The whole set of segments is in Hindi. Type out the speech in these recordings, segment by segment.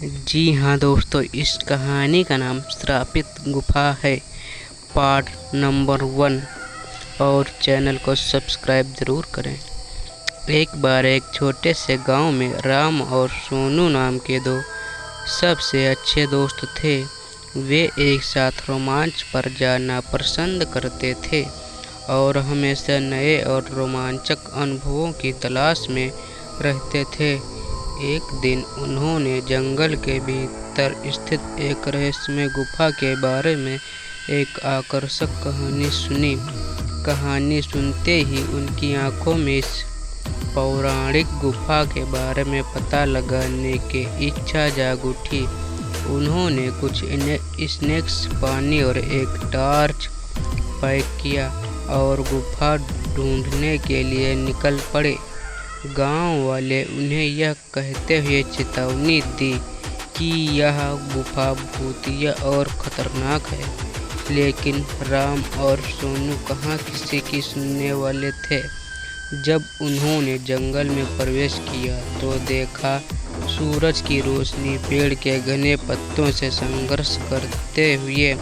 जी हाँ दोस्तों, इस कहानी का नाम श्रापित गुफा है, पार्ट नंबर 1। और चैनल को सब्सक्राइब ज़रूर करें। एक बार एक छोटे से गांव में राम और सोनू नाम के दो सबसे अच्छे दोस्त थे। वे एक साथ रोमांच पर जाना पसंद करते थे और हमेशा नए और रोमांचक अनुभवों की तलाश में रहते थे। एक दिन उन्होंने जंगल के भीतर स्थित एक रहस्यमय गुफा के बारे में एक आकर्षक कहानी सुनी। कहानी सुनते ही उनकी आंखों में इस पौराणिक गुफा के बारे में पता लगाने की इच्छा जाग उठी। उन्होंने कुछ स्नैक्स, पानी और एक टॉर्च पैक किया और गुफा ढूंढने के लिए निकल पड़े। गांव वाले उन्हें यह कहते हुए चेतावनी दी कि यह गुफा भूतिया और खतरनाक है, लेकिन राम और सोनू कहाँ किसी की सुनने वाले थे। जब उन्होंने जंगल में प्रवेश किया तो देखा सूरज की रोशनी पेड़ के घने पत्तों से संघर्ष करते हुए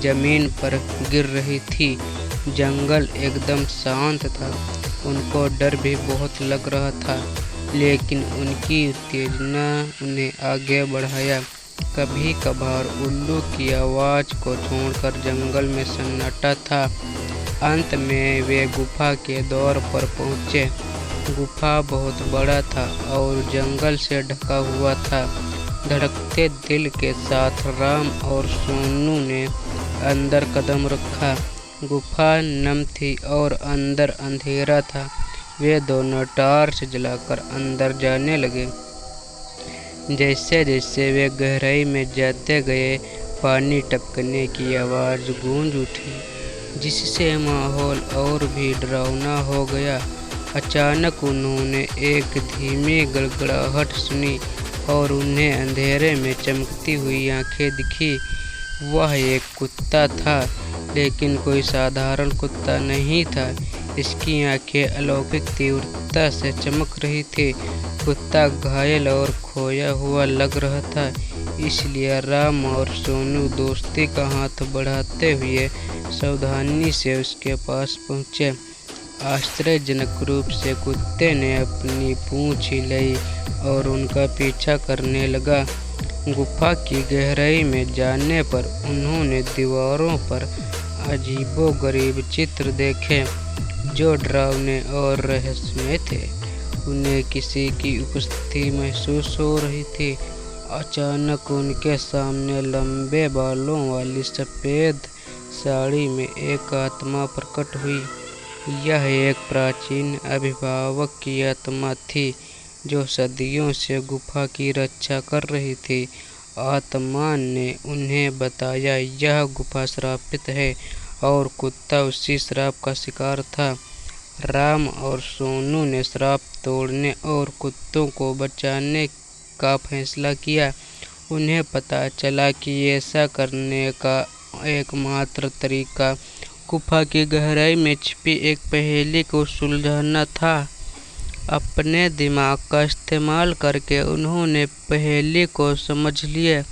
जमीन पर गिर रही थी। जंगल एकदम शांत था। उनको डर भी बहुत लग रहा था, लेकिन उनकी उत्तेजना उन्हें आगे बढ़ाया। कभी कभार उल्लू की आवाज़ को छोड़कर जंगल में सन्नाटा था। अंत में वे गुफा के द्वार पर पहुँचे। गुफा बहुत बड़ा था और जंगल से ढका हुआ था। धड़कते दिल के साथ राम और सोनू ने अंदर कदम रखा। गुफा नम थी और अंदर अंधेरा था। वे दोनों टॉर्च जलाकर अंदर जाने लगे। जैसे जैसे वे गहराई में जाते गए, पानी टपकने की आवाज़ गूंज उठी, जिससे माहौल और भी डरावना हो गया। अचानक उन्होंने एक धीमी गड़गड़ाहट सुनी और उन्हें अंधेरे में चमकती हुई आंखें दिखी। वह एक कुत्ता था, लेकिन कोई साधारण कुत्ता नहीं था। इसकी आंखें अलौकिक तीव्रता से चमक रही थी। कुत्ता घायल और खोया हुआ लग रहा था, इसलिए राम और सोनू दोस्ती का हाथ बढ़ाते हुए सावधानी से उसके पास पहुँचे। आश्चर्यजनक रूप से कुत्ते ने अपनी पूंछ हिलाई और उनका पीछा करने लगा। गुफा की गहराई में जाने पर उन्होंने दीवारों पर अजीबोगरीब चित्र देखे, जो डरावने और रहस्यमय थे। उन्हें किसी की उपस्थिति महसूस हो रही थी। अचानक उनके सामने लंबे बालों वाली सफ़ेद साड़ी में एक आत्मा प्रकट हुई। यह एक प्राचीन अभिभावक की आत्मा थी, जो सदियों से गुफा की रक्षा कर रही थी। आत्मा ने उन्हें बताया यह गुफा श्रापित है और कुत्ता उसी श्राप का शिकार था। राम और सोनू ने श्राप तोड़ने और कुत्तों को बचाने का फैसला किया। उन्हें पता चला कि ऐसा करने का एकमात्र तरीका गुफा की गहराई में छिपी एक पहेली को सुलझाना था। अपने दिमाग का इस्तेमाल करके उन्होंने पहेली को समझ लिया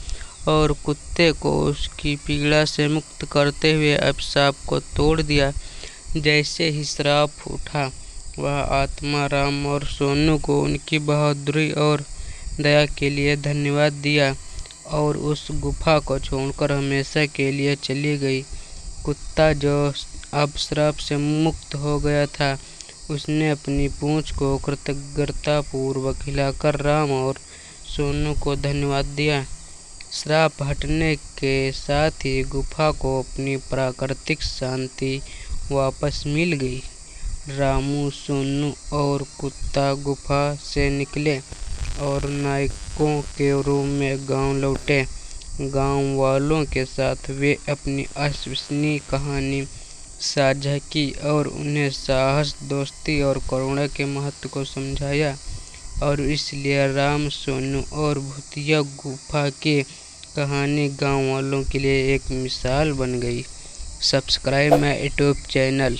और कुत्ते को उसकी पीड़ा से मुक्त करते हुए अभिशाप को तोड़ दिया। जैसे ही श्राप उठा, वह आत्मा राम और सोनू को उनकी बहादुरी और दया के लिए धन्यवाद दिया और उस गुफा को छोड़कर हमेशा के लिए चली गई। कुत्ता, जो अब श्राप से मुक्त हो गया था, उसने अपनी पूंछ को कृतज्ञतापूर्वक हिलाकर राम और सोनू को धन्यवाद दिया। श्राप हटने के साथ ही गुफा को अपनी प्राकृतिक शांति वापस मिल गई। रामू, सोनू और कुत्ता गुफा से निकले और नायकों के रूप में गांव लौटे। गांव वालों के साथ वे अपनी अविश्वसनीय कहानी साझा की और उन्हें साहस, दोस्ती और करुणा के महत्व को समझाया। और इसलिए राम, सोनू और भूतिया गुफा की कहानी गांव वालों के लिए एक मिसाल बन गई। Subscribe my YouTube channel.